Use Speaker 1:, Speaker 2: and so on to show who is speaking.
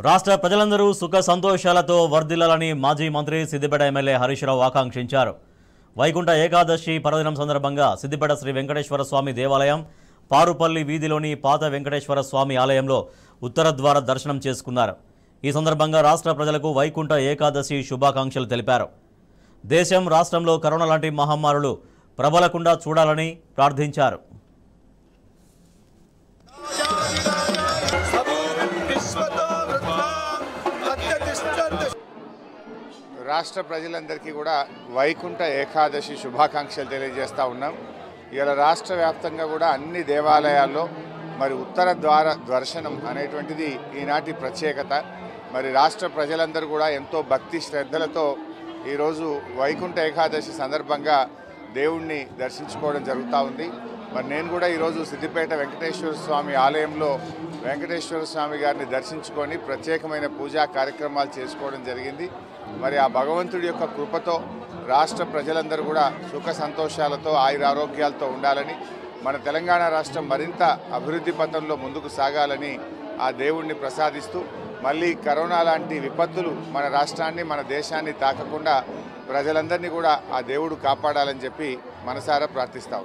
Speaker 1: రాష్ట్ర ప్రజలందరూ సుఖ సంతోషాలతో వర్ధిల్లాలని మాజీ మంత్రి సిద్దిపేట ఎమ్మెల్యే హరీష్ రావు ఆకాంక్షించారు. వైకుంఠ ఏకాదశి పర్వదినం సందర్భంగా సిద్దిపేట శ్రీ వెంకటేశ్వర స్వామి దేవాలయం పారుపల్లి వీధిలోని పాత వెంకటేశ్వర స్వామి ఆలయంలో ఉత్తర ద్వార దర్శనం చేసుకున్నారు. ఈ సందర్భంగా రాష్ట్ర ప్రజలకు వైకుంఠ ఏకాదశి శుభాకాంక్షలు తెలిపారు. దేశం రాష్ట్రంలో కరోనా లాంటి మహమ్మారులు ప్రబలకుండా చూడాలని ప్రార్థించారు.
Speaker 2: రాష్ట్ర ప్రజలందరికీ కూడా వైకుంఠ ఏకాదశి శుభాకాంక్షలు తెలియజేస్తూ ఉన్నాం. ఇలా రాష్ట్ర వ్యాప్తంగా కూడా అన్ని దేవాలయాల్లో మరి ఉత్తర ద్వార దర్శనం అనేటువంటిది ఈనాటి ప్రత్యేకత. మరి రాష్ట్ర ప్రజలందరూ కూడా ఎంతో భక్తి శ్రద్ధలతో ఈరోజు వైకుంఠ ఏకాదశి సందర్భంగా దేవుణ్ణి దర్శించుకోవడం జరుగుతూ ఉంది. మరి నేను కూడా ఈరోజు సిద్దిపేట వెంకటేశ్వర స్వామి ఆలయంలో వెంకటేశ్వర స్వామి గారిని దర్శించుకొని ప్రత్యేకమైన పూజా కార్యక్రమాలు చేసుకోవడం జరిగింది. మరి ఆ భగవంతుడి యొక్క కృపతో రాష్ట్ర ప్రజలందరూ కూడా సుఖ సంతోషాలతో ఆయురారోగ్యాలతో ఉండాలని, మన తెలంగాణ రాష్ట్రం మరింత అభివృద్ధి పథంలో ముందుకు సాగాలని ఆ దేవుణ్ణి ప్రసాదిస్తూ మళ్ళీ కరోనా లాంటి విపత్తులు మన రాష్ట్రాన్ని మన దేశాన్ని తాకకుండా ప్రజలందరినీ కూడా ఆ దేవుడు కాపాడాలని చెప్పి మనసారా ప్రార్థిస్తాం.